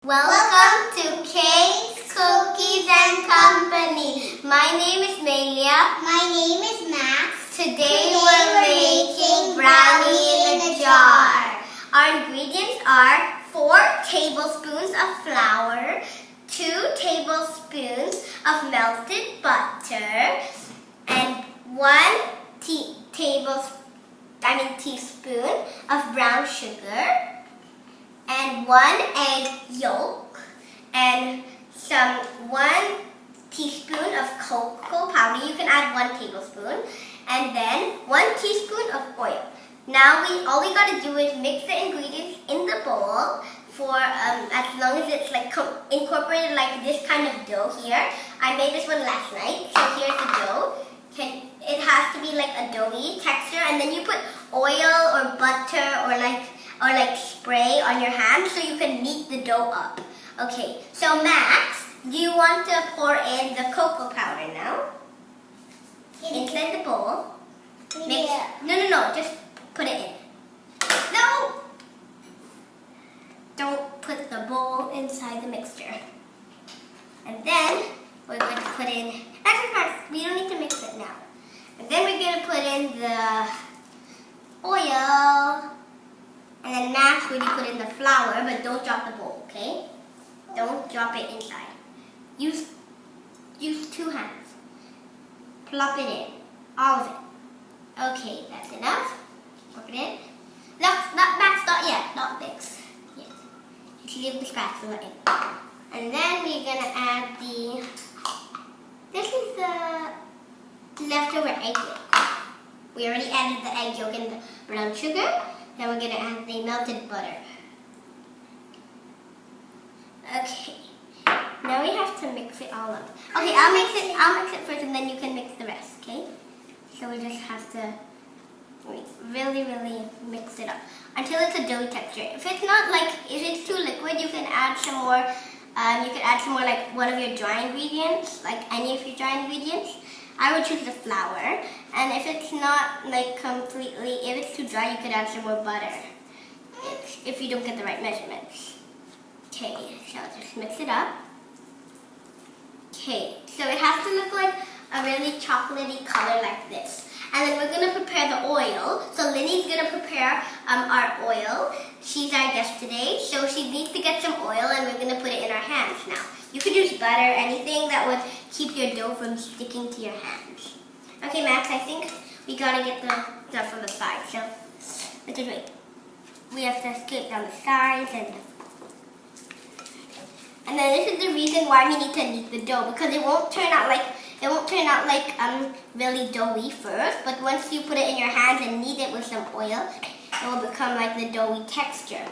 Welcome to Cakes, Cookies and Company. My name is Melia. My name is Max. Today we're making brownie in a jar. Our ingredients are 4 tablespoons of flour, 2 tablespoons of melted butter, and 1 teaspoon of brown sugar, and 1 egg yolk, and 1 teaspoon of cocoa powder. You can add 1 tablespoon, and then 1 teaspoon of oil. Now all we gotta do is mix the ingredients in the bowl for as long as it's like incorporated like this kind of dough here. I made this one last night, so here's the dough. It has to be like a doughy texture, and then you put oil or butter or like spray on your hand so you can knead the dough up. Okay, so Max, do you want to pour in the cocoa powder now? Inside the bowl. Yeah. No, just put it in. No! Don't put the bowl inside the mixture. And then we're going to put in, Max, we don't need to mix it now. And then we're going to put in the oil. And then Max, when you put in the flour, but don't drop the bowl, okay? Don't drop it inside. Use 2 hands. Plop it in, all of it. Okay, that's enough. Plop it in. Not Max, not yet, not mix. Yes. Just leave the spatula in. And then we're gonna add this is the leftover egg yolk. We already added the egg yolk and the brown sugar. Now we're going to add the melted butter. Okay. Now we have to mix it all up. Okay, I'll mix it first and then you can mix the rest, okay? So we just have to really mix it up until it's a doughy texture. If it's too liquid, you can add some more like one of your dry ingredients, like any of your dry ingredients. I would choose the flour, and if it's not like completely, if it's too dry, you could add some more butter if you don't get the right measurements. Okay, so just mix it up. Okay, so it has to look like a really chocolatey color like this. And then we're going to prepare the oil. So Linny's going to prepare our oil. She's our guest today, so she needs to get some oil, and we're going to put it in our hands now. You could use butter, anything that would keep your dough from sticking to your hands. Okay, Max, I think we gotta get the stuff on the side. So let's just wait. We have to scrape down the sides, and then this is the reason why we need to knead the dough, because it won't turn out like really doughy first, but once you put it in your hands and knead it with some oil, it will become like the doughy texture.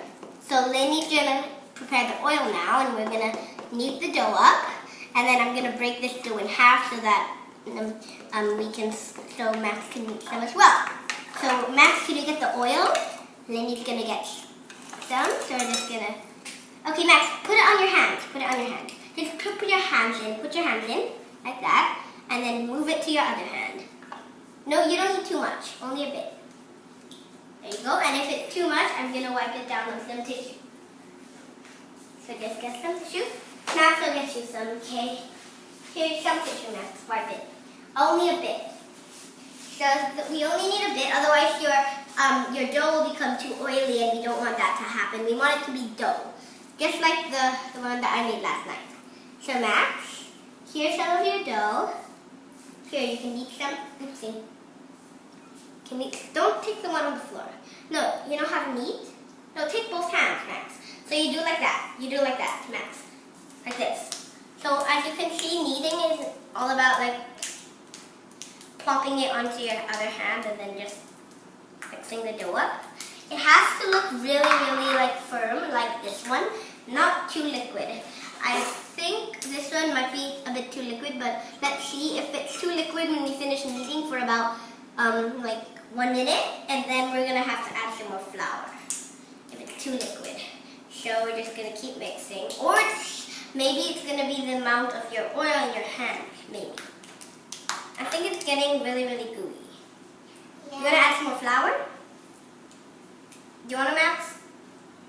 So Linny's gonna prepare the oil now, and we're gonna knead the dough up, and then I'm gonna break this dough in half so that so Max can knead some as well. So Max, can you get the oil? Linny's gonna get some, so we're just gonna. Okay, Max, put it on your hands. Put it on your hands. Just put your hands in. Put your hands in like that, and then move it to your other hand. No, you don't need too much. Only a bit. There you go. And if it's too much, I'm gonna wipe it down with some tissue. So just get some tissue. Max will get you some, okay? Here's some tissue, Max. Wipe it. Only a bit. So we only need a bit, otherwise your dough will become too oily, and we don't want that to happen. We want it to be dough. Just like the one that I made last night. So Max, here's some of your dough. Here, you can knead some. Let's see. Don't take the one on the floor. No, you know how to knead? No, take both hands, Max. So you do like that. You do like that, Max. Like this. So as you can see, kneading is all about like plopping it onto your other hand and then just mixing the dough up. It has to look really like firm, like this one, not too liquid. I think this one might be a bit too liquid, but let's see. If it's too liquid when we finish kneading for about like 1 minute, and then we're gonna have to add some more flour if it's too liquid. So we're just gonna keep mixing, or maybe it's gonna be the amount of your oil in your hand, maybe. I think it's getting really gooey. Yeah. You wanna add some more flour? Do you want to, Max?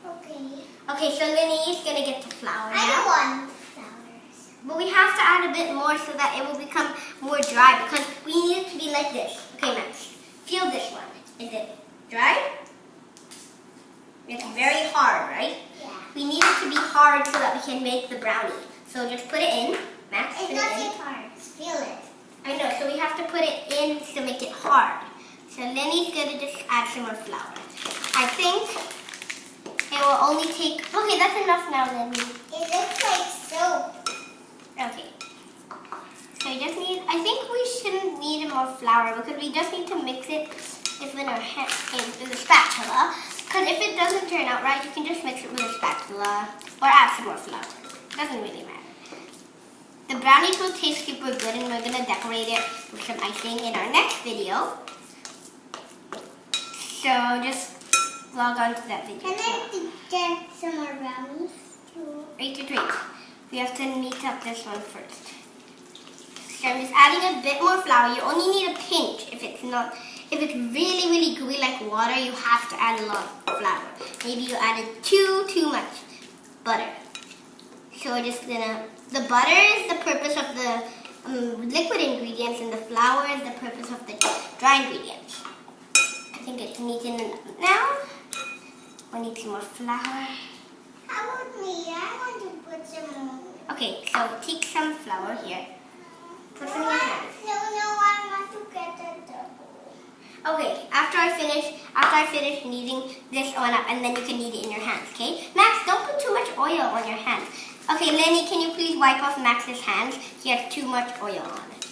Okay. Okay, so Lenny is gonna get the flour I now. don't want flowers. But we have to add a bit more so that it will become more dry because we need it to be like this. Okay, Max, feel this one. Is it dry? It's very hard, right? Yeah. We need it to be hard so that we can make the brownie. So just put it in, Max. It's put not it in. too hard. Feel it. I know, so we have to put it in to make it hard. So Lenny's gonna just add some more flour. I think it will only take, okay, that's enough now, Lenny. It looks like soap. Okay. So we just need, I think we shouldn't need more flour because we just need to mix it with our hand, with a spatula. Because if it doesn't turn out right, you can just mix it with a spatula or add some more flour. It doesn't really matter. The brownies will taste super good and we're going to decorate it with some icing in our next video. So just log on to that video. Can I get some more brownies too? Wait. We have to knead up this one first. So I'm just adding a bit more flour. You only need a pinch. If it's really, really gooey like water, you have to add a lot of flour. Maybe you added too much butter. So we're just gonna, the butter is the purpose of the liquid ingredients and the flour is the purpose of the dry ingredients. I think it's neaten enough now. We need some more flour. How about me? I want to put some more. Okay, so take some flour here. Put some in your hands. No, I want to get the double. Okay, after I finish kneading this one up, and then you can knead it in your hands, okay? Max, don't put too much oil on your hands. Okay, Lenny, can you please wipe off Max's hands? He has too much oil on it.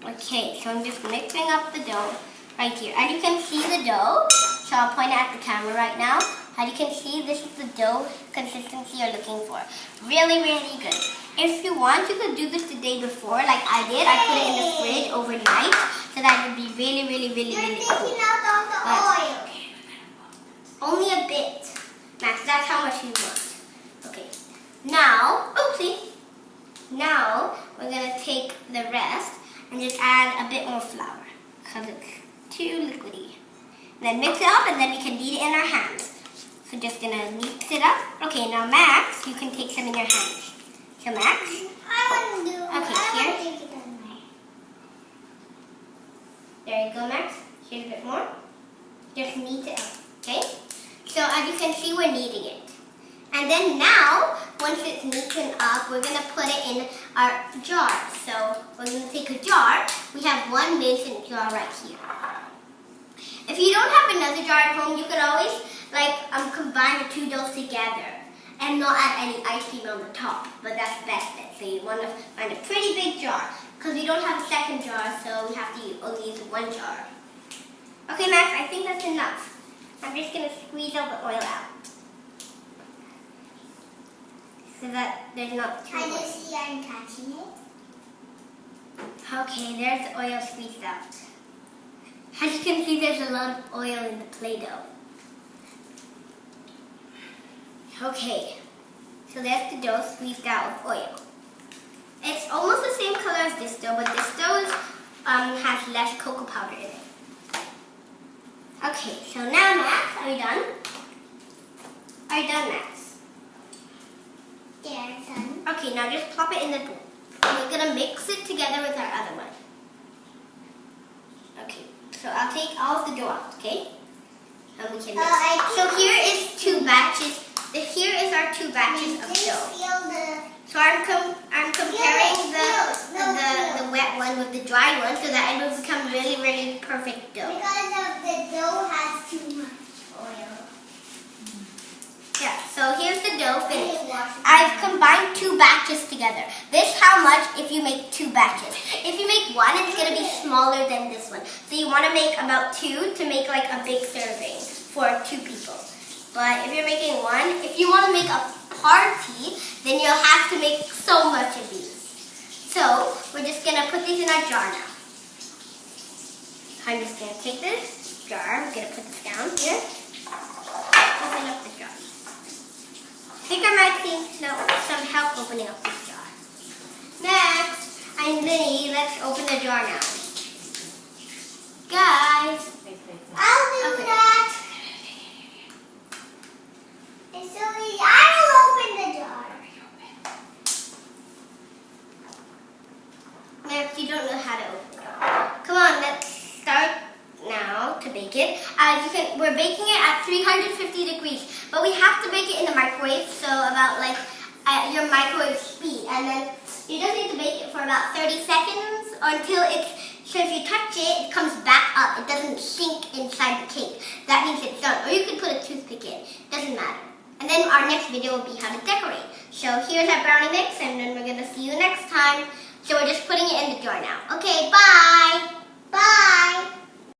Okay, so I'm just mixing up the dough right here. As you can see the dough, so I'll point it at the camera right now. As you can see, this is the dough consistency you're looking for. Really, really good. If you want, you could do this the day before, like I did. I put it in the fridge overnight, so that would be really, really, really, You're really taking cool. out all the oil. Only a bit. Max, that's how much you want. Okay. Now, oopsie. Now, we're going to take the rest and just add a bit more flour because it's too liquidy. And then mix it up and then we can knead it in our hands. So just going to mix it up. Okay, now Max, you can take some in your hands. So Max. I want to do Okay, here. take it on my. There you go, Max. Here's a bit more. Just knead it up, okay? So as you can see, we're kneading it. And then now, once it's kneaded up, we're going to put it in our jar. So we're going to take a jar. We have one mason jar right here. If you don't have another jar at home, you could always combine the two doughs together and not add any ice cream on the top. But that's best bet. So you want to find a pretty big jar because we don't have a second jar, so we have to only use one jar. Okay, Max, I think that's enough. I'm just going to squeeze all the oil out so that there's not too Can you much. see I'm touching it? Okay, there's the oil squeezed out. As you can see, there's a lot of oil in the Play-Doh. Okay, so there's the dough squeezed out with oil. It's almost the same color as this dough, but this dough has less cocoa powder in it. Okay, so now Max, are you done? Are you done, Max? Yeah, son. Okay, now just plop it in the bowl. And we're gonna mix it together with our other one. Okay, so I'll take all of the dough out, okay? And we can mix. So here is two batches. Here is our two batches of dough. So I'm comparing the wet one with the dry one so that it will become really, really perfect dough. Because of the dough has too much oil. Yeah, so here's the dough finished. I've combined two batches together. This how much if you make two batches. If you make one, it's going to be smaller than this one. So you want to make about two to make like a big serving for 2 people. But if you're making one, if you want to make a party, then you'll have to make so much of these. So we're just going to put these in our jar now. I'm just going to take this jar. I'm going to put this down here. Open up the jar. I think I might need some help opening up this jar. Next, I'm Linny. Let's open the jar now. Guys. I'll do that. It's so easy. I will open the jar. Max, you don't know how to open it. Come on, let's start now to bake it. As you can, we're baking it at 350 degrees, but we have to bake it in the microwave, so about like at your microwave speed. And then you just need to bake it for about 30 seconds until so if you touch it, it comes back up. It doesn't sink inside the cake. That means it's done. Or you could put a toothpick in. Doesn't matter. And then our next video will be how to decorate. So here's our brownie mix, and then we're gonna see you next time. So we're just putting it in the jar now. Okay, bye! Bye.